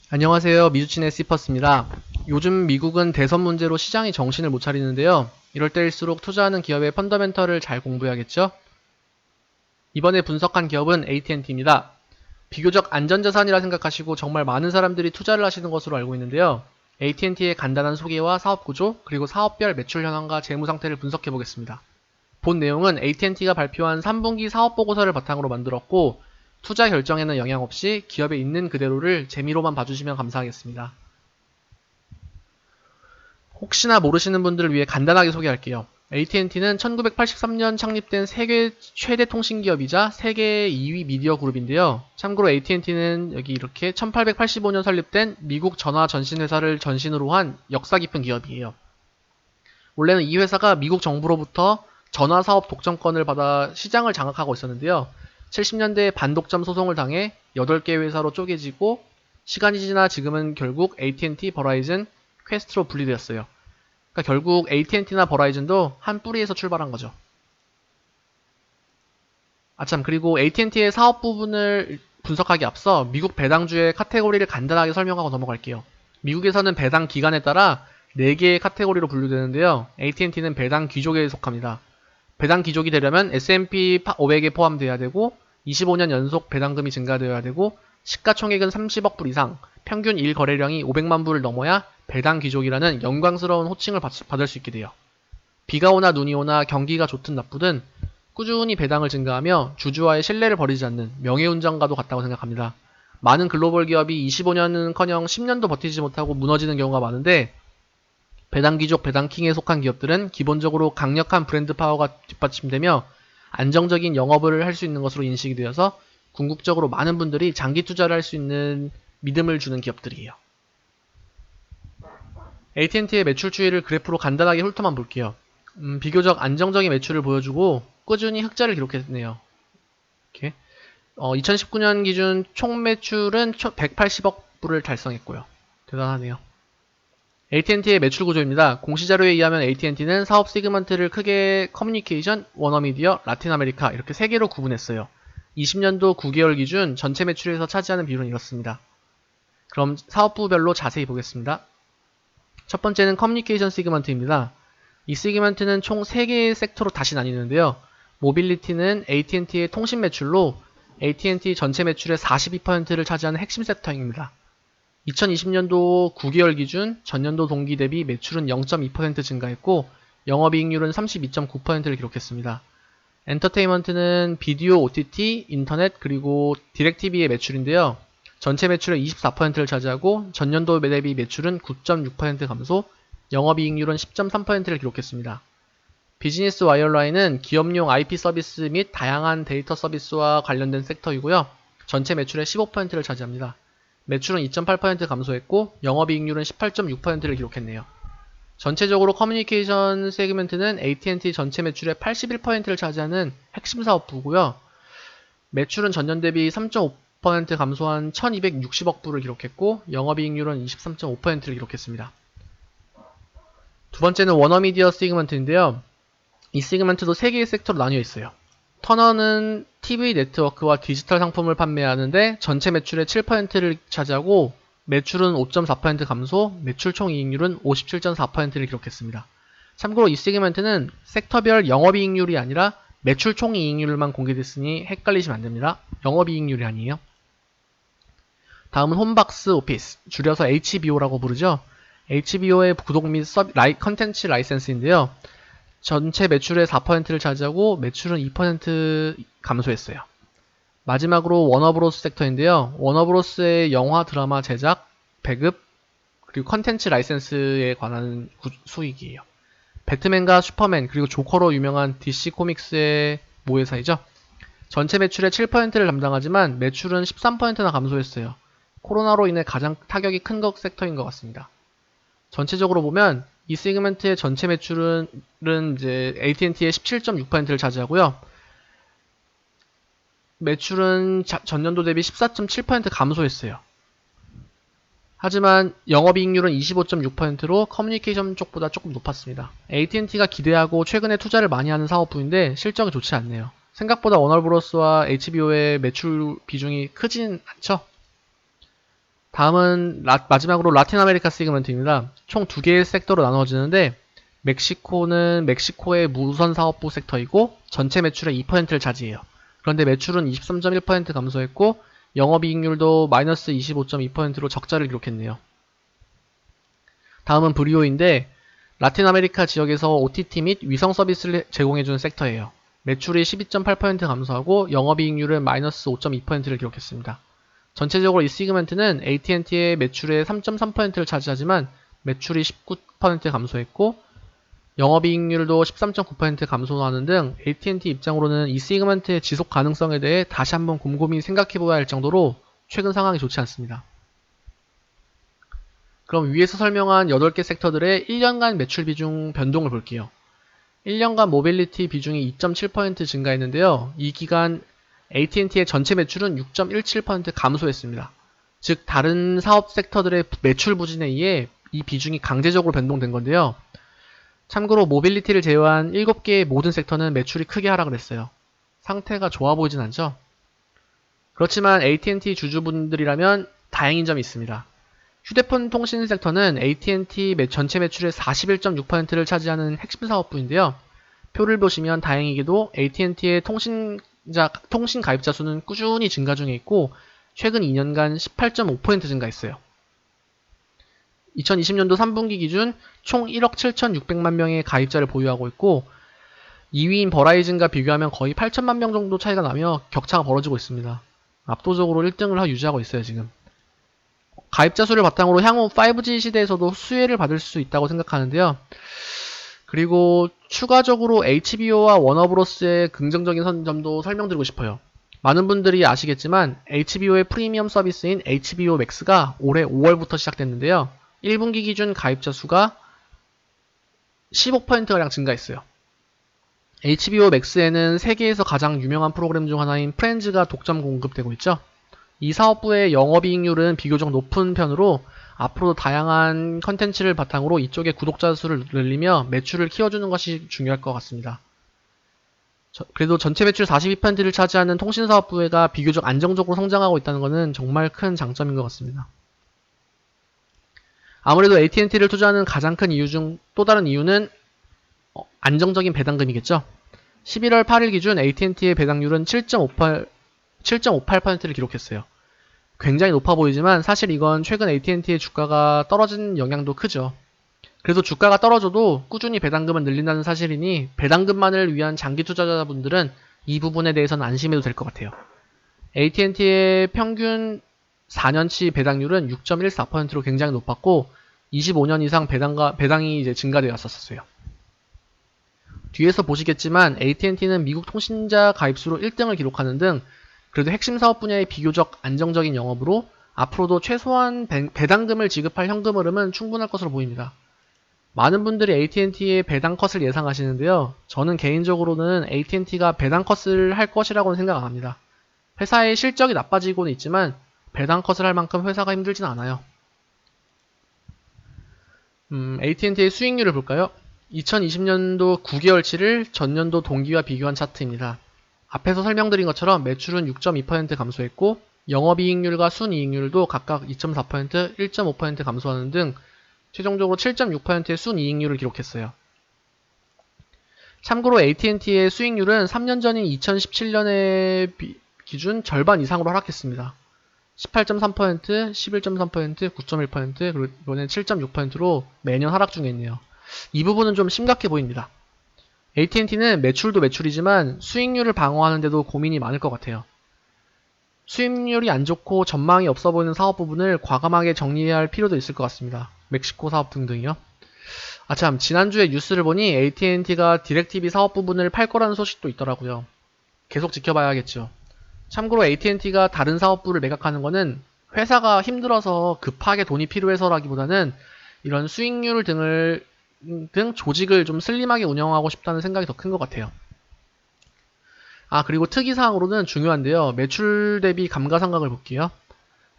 안녕하세요. 미주친의 시퍼스입니다. 요즘 미국은 대선 문제로 시장이 정신을 못 차리는데요. 이럴 때일수록 투자하는 기업의 펀더멘털을 잘 공부해야겠죠? 이번에 분석한 기업은 AT&T입니다. 비교적 안전자산이라 생각하시고 정말 많은 사람들이 투자를 하시는 것으로 알고 있는데요. AT&T의 간단한 소개와 사업 구조, 그리고 사업별 매출 현황과 재무 상태를 분석해 보겠습니다. 본 내용은 AT&T가 발표한 3분기 사업 보고서를 바탕으로 만들었고, 투자 결정에는 영향 없이 기업에 있는 그대로를 재미로만 봐주시면 감사하겠습니다. 혹시나 모르시는 분들을 위해 간단하게 소개할게요. AT&T는 1983년 창립된 세계 최대 통신기업이자 세계 2위 미디어 그룹인데요. 참고로 AT&T는 여기 이렇게 1885년 설립된 미국 전화 전신 회사를 전신으로 한 역사 깊은 기업이에요. 원래는 이 회사가 미국 정부로부터 전화 사업 독점권을 받아 시장을 장악하고 있었는데요. 70년대에 반독점 소송을 당해 8개 회사로 쪼개지고 시간이 지나 지금은 결국 AT&T, 버라이즌, 퀘스트로 분리되었어요. 그러니까 결국 AT&T나 버라이즌도 한 뿌리에서 출발한 거죠. 아참, 그리고 AT&T의 사업 부분을 분석하기 앞서 미국 배당주의 카테고리를 간단하게 설명하고 넘어갈게요. 미국에서는 배당 기간에 따라 4개의 카테고리로 분류되는데요. AT&T는 배당 귀족에 속합니다. 배당 귀족이 되려면 S&P 500에 포함되어야 되고 25년 연속 배당금이 증가되어야 되고 시가총액은 30억 불 이상, 평균 1거래량이 500만 불을 넘어야 배당 귀족이라는 영광스러운 호칭을 받을 수 있게 돼요. 비가 오나 눈이 오나 경기가 좋든 나쁘든 꾸준히 배당을 증가하며 주주와의 신뢰를 버리지 않는 명예훈장과도 같다고 생각합니다. 많은 글로벌 기업이 25년은커녕 10년도 버티지 못하고 무너지는 경우가 많은데 배당귀족, 배당킹에 속한 기업들은 기본적으로 강력한 브랜드 파워가 뒷받침되며 안정적인 영업을 할 수 있는 것으로 인식이 되어서 궁극적으로 많은 분들이 장기 투자를 할 수 있는 믿음을 주는 기업들이에요. AT&T의 매출 추이를 그래프로 간단하게 훑어만 볼게요. 비교적 안정적인 매출을 보여주고 꾸준히 흑자를 기록했네요. 이렇게 2019년 기준 총 매출은 180억 불을 달성했고요. 대단하네요. AT&T의 매출 구조입니다. 공시자료에 의하면 AT&T는 사업 세그먼트를 크게 커뮤니케이션, 워너미디어, 라틴 아메리카 이렇게 3개로 구분했어요. 20년도 9개월 기준 전체 매출에서 차지하는 비율은 이렇습니다. 그럼 사업부별로 자세히 보겠습니다. 첫 번째는 커뮤니케이션 세그먼트입니다. 이 세그먼트는 총 3개의 섹터로 다시 나뉘는데요. 모빌리티는 AT&T의 통신 매출로 AT&T 전체 매출의 42%를 차지하는 핵심 섹터입니다. 2020년도 9개월 기준 전년도 동기 대비 매출은 0.2% 증가했고 영업이익률은 32.9%를 기록했습니다. 엔터테인먼트는 비디오, OTT, 인터넷 그리고 디렉TV의 매출인데요. 전체 매출의 24%를 차지하고 전년도 대비 매출은 9.6% 감소, 영업이익률은 10.3%를 기록했습니다. 비즈니스 와이어라인은 기업용 IP 서비스 및 다양한 데이터 서비스와 관련된 섹터이고요. 전체 매출의 15%를 차지합니다. 매출은 2.8% 감소했고 영업이익률은 18.6%를 기록했네요. 전체적으로 커뮤니케이션 세그멘트는 AT&T 전체 매출의 81%를 차지하는 핵심 사업부고요. 매출은 전년 대비 3.5% 감소한 1260억 불을 기록했고 영업이익률은 23.5%를 기록했습니다. 두 번째는 워너미디어 세그먼트인데요. 이 세그먼트도 3개의 섹터로 나뉘어 있어요. 터너는 TV 네트워크와 디지털 상품을 판매하는데 전체 매출의 7%를 차지하고 매출은 5.4% 감소, 매출 총이익률은 57.4%를 기록했습니다. 참고로 이 세그먼트는 섹터별 영업이익률이 아니라 매출 총이익률만 공개됐으니 헷갈리시면 안됩니다. 영업이익률이 아니에요. 다음은 홈박스 오피스, 줄여서 HBO라고 부르죠. HBO의 구독 및 컨텐츠 라이센스인데요. 전체 매출의 4%를 차지하고 매출은 2% 감소했어요. 마지막으로 워너브로스 섹터인데요. 워너브로스의 영화, 드라마 제작, 배급, 그리고 컨텐츠 라이센스에 관한 수익이에요. 배트맨과 슈퍼맨, 그리고 조커로 유명한 DC 코믹스의 모회사이죠. 전체 매출의 7%를 담당하지만 매출은 13%나 감소했어요. 코로나로 인해 가장 타격이 큰 섹터인 것 같습니다. 전체적으로 보면 이 세그먼트의 전체 매출은 이제 AT&T의 17.6%를 차지하고요. 매출은 전년도 대비 14.7% 감소했어요. 하지만 영업이익률은 25.6%로 커뮤니케이션 쪽보다 조금 높았습니다. AT&T가 기대하고 최근에 투자를 많이 하는 사업부인데 실적이 좋지 않네요. 생각보다 워너브로스와 HBO의 매출 비중이 크진 않죠? 다음은 마지막으로 라틴 아메리카 세그먼트입니다. 총 두 개의 섹터로 나누어지는데 멕시코는 멕시코의 무선 사업부 섹터이고 전체 매출의 2%를 차지해요. 그런데 매출은 23.1% 감소했고 영업이익률도 마이너스 25.2%로 적자를 기록했네요. 다음은 브리오인데 라틴 아메리카 지역에서 OTT 및 위성 서비스를 제공해주는 섹터예요. 매출이 12.8% 감소하고 영업이익률은 마이너스 5.2%를 기록했습니다. 전체적으로 이 시그먼트는 AT&T의 매출의 3.3%를 차지하지만 매출이 19% 감소했고 영업이익률도 13.9% 감소하는 등 AT&T 입장으로는 이 시그먼트의 지속 가능성에 대해 다시 한번 곰곰이 생각해봐야 할 정도로 최근 상황이 좋지 않습니다. 그럼 위에서 설명한 8개 섹터들의 1년간 매출 비중 변동을 볼게요. 1년간 모빌리티 비중이 2.7% 증가했는데요. 이 기간 AT&T의 전체 매출은 6.17% 감소했습니다. 즉 다른 사업 섹터들의 매출 부진에 의해 이 비중이 강제적으로 변동된 건데요. 참고로 모빌리티를 제외한 7개의 모든 섹터는 매출이 크게 하락을 했어요. 상태가 좋아 보이진 않죠? 그렇지만 AT&T 주주분들이라면 다행인 점이 있습니다. 휴대폰 통신 섹터는 AT&T 전체 매출의 41.6%를 차지하는 핵심 사업부인데요. 표를 보시면 다행히게도 AT&T의 통신 가입자 수는 꾸준히 증가 중에 있고 최근 2년간 18.5% 증가했어요. 2020년도 3분기 기준 총 1억 7,600만 명의 가입자를 보유하고 있고 2위인 버라이즌과 비교하면 거의 8천만 명 정도 차이가 나며 격차가 벌어지고 있습니다. 압도적으로 1등을 유지하고 있어요, 지금. 가입자 수를 바탕으로 향후 5G 시대에서도 수혜를 받을 수 있다고 생각하는데요. 그리고 추가적으로 HBO와 워너브로스의 긍정적인 점도 설명드리고 싶어요. 많은 분들이 아시겠지만 HBO의 프리미엄 서비스인 HBO Max가 올해 5월부터 시작됐는데요. 1분기 기준 가입자 수가 15%가량 증가했어요. HBO Max에는 세계에서 가장 유명한 프로그램 중 하나인 프렌즈가 독점 공급되고 있죠. 이 사업부의 영업이익률은 비교적 높은 편으로 앞으로도 다양한 컨텐츠를 바탕으로 이쪽의 구독자 수를 늘리며 매출을 키워주는 것이 중요할 것 같습니다. 그래도 전체 매출 42%를 차지하는 통신사업부가 비교적 안정적으로 성장하고 있다는 것은 정말 큰 장점인 것 같습니다. 아무래도 AT&T를 투자하는 가장 큰 이유 중 또 다른 이유는 안정적인 배당금이겠죠. 11월 8일 기준 AT&T의 배당률은 7.58%를 기록했어요. 굉장히 높아 보이지만 사실 이건 최근 AT&T의 주가가 떨어진 영향도 크죠. 그래도 주가가 떨어져도 꾸준히 배당금을 늘린다는 사실이니 배당금만을 위한 장기 투자자분들은 이 부분에 대해서는 안심해도 될 것 같아요. AT&T의 평균 4년치 배당률은 6.14%로 굉장히 높았고 25년 이상 배당이 이제 증가되었었어요. 뒤에서 보시겠지만 AT&T는 미국 통신자 가입수로 1등을 기록하는 등 그래도 핵심 사업 분야의 비교적 안정적인 영업으로 앞으로도 최소한 배당금을 지급할 현금 흐름은 충분할 것으로 보입니다. 많은 분들이 AT&T의 배당 컷을 예상하시는데요. 저는 개인적으로는 AT&T가 배당 컷을 할 것이라고는 생각 안 합니다. 회사의 실적이 나빠지고는 있지만 배당 컷을 할 만큼 회사가 힘들진 않아요. AT&T의 수익률을 볼까요? 2020년도 9개월치를 전년도 동기와 비교한 차트입니다. 앞에서 설명드린 것처럼 매출은 6.2% 감소했고 영업이익률과 순이익률도 각각 2.4%, 1.5% 감소하는 등 최종적으로 7.6%의 순이익률을 기록했어요. 참고로 AT&T의 수익률은 3년 전인 2017년의 기준 절반 이상으로 하락했습니다. 18.3%, 11.3%, 9.1%, 그리고 이번엔 7.6%로 매년 하락 중에 있네요. 이 부분은 좀 심각해 보입니다. AT&T는 매출도 매출이지만 수익률을 방어하는데도 고민이 많을 것 같아요. 수익률이 안 좋고 전망이 없어 보이는 사업 부분을 과감하게 정리해야 할 필요도 있을 것 같습니다. 멕시코 사업 등등이요. 참, 지난주에 뉴스를 보니 AT&T가 디렉TV 사업 부분을 팔 거라는 소식도 있더라고요. 계속 지켜봐야겠죠. 참고로 AT&T가 다른 사업부를 매각하는 거는 회사가 힘들어서 급하게 돈이 필요해서라기보다는 이런 수익률 등 조직을 좀 슬림하게 운영하고 싶다는 생각이 더 큰 것 같아요. 그리고 특이사항으로는 중요한데요. 매출 대비 감가상각을 볼게요.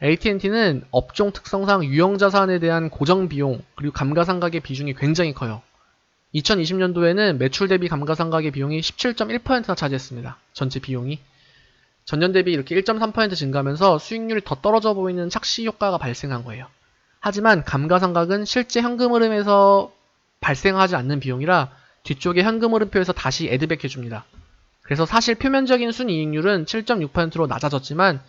AT&T는 업종 특성상 유형자산에 대한 고정비용 그리고 감가상각의 비중이 굉장히 커요. 2020년도에는 매출 대비 감가상각의 비용이 17.1%나 차지했습니다. 전체 비용이. 전년 대비 이렇게 1.3% 증가하면서 수익률이 더 떨어져 보이는 착시 효과가 발생한 거예요. 하지만 감가상각은 실제 현금 흐름에서 발생하지 않는 비용이라 뒤쪽에 현금 흐름표에서 다시 애드백 해줍니다. 그래서 사실 표면적인 순이익률은 7.6%로 낮아졌지만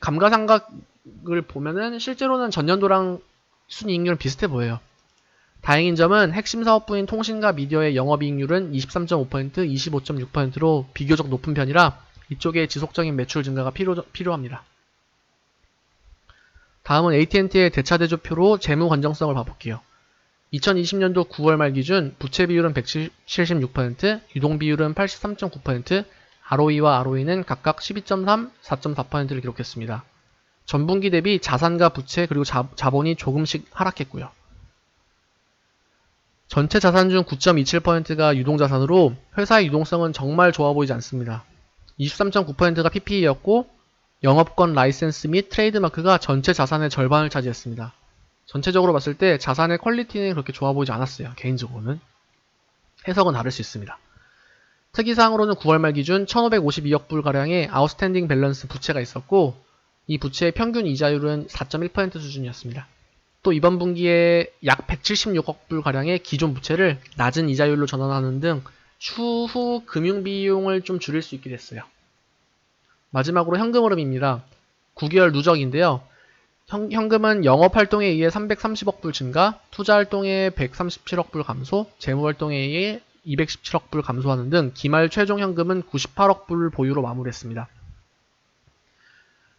감가상각을 보면은 실제로는 전년도랑 순이익률은 비슷해 보여요. 다행인 점은 핵심 사업부인 통신과 미디어의 영업이익률은 23.5%, 25.6%로 비교적 높은 편이라 이쪽에 지속적인 매출 증가가 필요합니다. 다음은 AT&T의 대차대조표로 재무 건전성을 봐볼게요. 2020년도 9월 말 기준 부채 비율은 176%, 유동 비율은 83.9%, ROE와 ROE는 각각 12.3, 4.4%를 기록했습니다. 전분기 대비 자산과 부채 그리고 자본이 조금씩 하락했고요. 전체 자산 중 9.27%가 유동자산으로 회사의 유동성은 정말 좋아 보이지 않습니다. 23.9%가 PPE였고 영업권 라이센스 및 트레이드마크가 전체 자산의 절반을 차지했습니다. 전체적으로 봤을 때 자산의 퀄리티는 그렇게 좋아 보이지 않았어요. 개인적으로는. 해석은 다를 수 있습니다. 특이사항으로는 9월 말 기준 1552억 불가량의 아웃스탠딩 밸런스 부채가 있었고 이 부채의 평균 이자율은 4.1% 수준이었습니다. 또 이번 분기에 약 176억 불가량의 기존 부채를 낮은 이자율로 전환하는 등 추후 금융비용을 좀 줄일 수 있게 됐어요. 마지막으로 현금 흐름입니다. 9개월 누적인데요. 현금은 영업활동에 의해 330억 불 증가, 투자활동에 137억 불 감소, 재무활동에 의해 217억 불 감소하는 등 기말 최종 현금은 98억 불 보유로 마무리했습니다.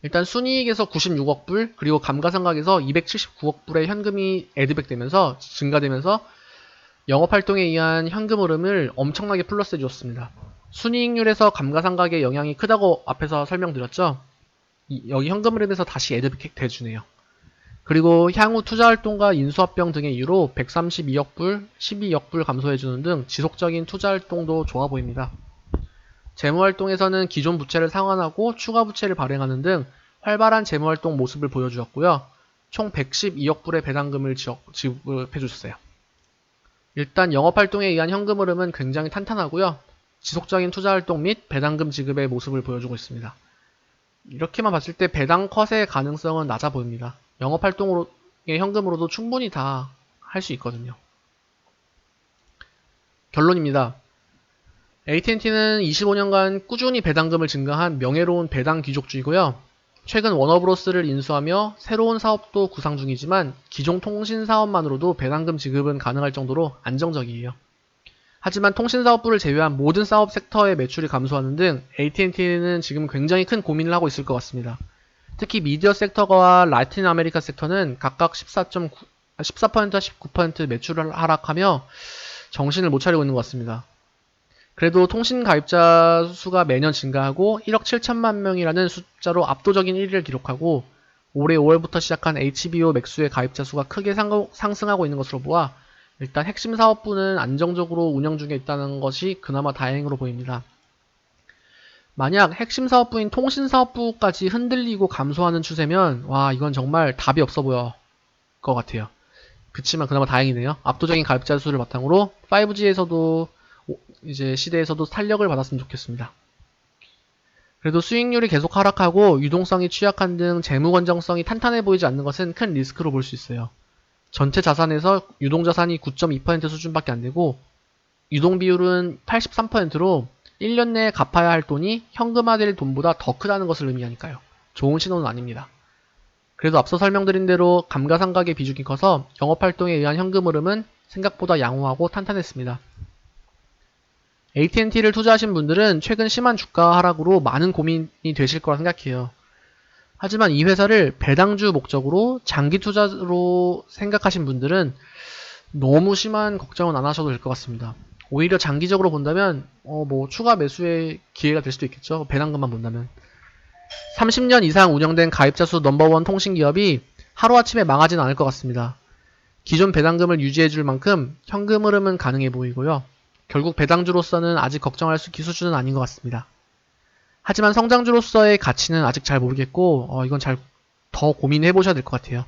일단 순이익에서 96억 불, 그리고 감가상각에서 279억 불의 현금이 애드백되면서 증가되면서 영업활동에 의한 현금 흐름을 엄청나게 플러스해 주었습니다. 순이익률에서 감가상각의 영향이 크다고 앞에서 설명드렸죠. 여기 현금 흐름에서 다시 애드백 돼주네요. 그리고 향후 투자활동과 인수합병 등의 이유로 132억 불, 12억 불 감소해주는 등 지속적인 투자활동도 좋아 보입니다. 재무활동에서는 기존 부채를 상환하고 추가 부채를 발행하는 등 활발한 재무활동 모습을 보여주었고요. 총 112억 불의 배당금을 지급해주셨어요. 일단 영업활동에 의한 현금 흐름은 굉장히 탄탄하고요. 지속적인 투자활동 및 배당금 지급의 모습을 보여주고 있습니다. 이렇게만 봤을 때 배당 컷의 가능성은 낮아 보입니다. 영업활동의 현금으로도 충분히 다 할 수 있거든요. 결론입니다. AT&T는 25년간 꾸준히 배당금을 증가한 명예로운 배당 귀족주이고요. 최근 워너브로스를 인수하며 새로운 사업도 구상 중이지만 기존 통신 사업만으로도 배당금 지급은 가능할 정도로 안정적이에요. 하지만 통신사업부를 제외한 모든 사업 섹터의 매출이 감소하는 등 AT&T는 지금 굉장히 큰 고민을 하고 있을 것 같습니다. 특히 미디어 섹터와 라틴 아메리카 섹터는 각각 14%, 19% 매출을 하락하며 정신을 못 차리고 있는 것 같습니다. 그래도 통신 가입자 수가 매년 증가하고 1억 7천만 명이라는 숫자로 압도적인 1위를 기록하고 올해 5월부터 시작한 HBO 맥스의 가입자 수가 크게 상승하고 있는 것으로 보아 일단 핵심 사업부는 안정적으로 운영 중에 있다는 것이 그나마 다행으로 보입니다. 만약 핵심 사업부인 통신 사업부까지 흔들리고 감소하는 추세면 와 이건 정말 답이 없어 보여 것 같아요. 그치만 그나마 다행이네요. 압도적인 가입자 수를 바탕으로 5G에서도 이제 시대에서도 탄력을 받았으면 좋겠습니다. 그래도 수익률이 계속 하락하고 유동성이 취약한 등 재무 건전성이 탄탄해 보이지 않는 것은 큰 리스크로 볼 수 있어요. 전체 자산에서 유동자산이 9.2% 수준밖에 안 되고 유동 비율은 83%로 1년 내에 갚아야 할 돈이 현금화될 돈보다 더 크다는 것을 의미하니까요. 좋은 신호는 아닙니다. 그래도 앞서 설명드린 대로 감가상각의 비중이 커서 영업활동에 의한 현금 흐름은 생각보다 양호하고 탄탄했습니다. AT&T를 투자하신 분들은 최근 심한 주가 하락으로 많은 고민이 되실 거라 생각해요. 하지만 이 회사를 배당주 목적으로 장기 투자로 생각하신 분들은 너무 심한 걱정은 안 하셔도 될 것 같습니다. 오히려 장기적으로 본다면 추가 매수의 기회가 될 수도 있겠죠. 배당금만 본다면. 30년 이상 운영된 가입자 수 넘버원 통신기업이 하루아침에 망하진 않을 것 같습니다. 기존 배당금을 유지해줄 만큼 현금 흐름은 가능해 보이고요. 결국 배당주로서는 아직 걱정할 기수준은 아닌 것 같습니다. 하지만 성장주로서의 가치는 아직 잘 모르겠고 이건 더 고민해 보셔야 될 것 같아요.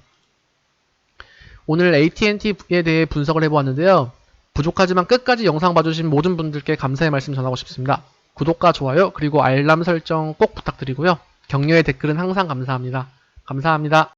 오늘 AT&T에 대해 분석을 해보았는데요. 부족하지만 끝까지 영상 봐주신 모든 분들께 감사의 말씀 전하고 싶습니다. 구독과 좋아요 그리고 알람 설정 꼭 부탁드리고요. 격려의 댓글은 항상 감사합니다. 감사합니다.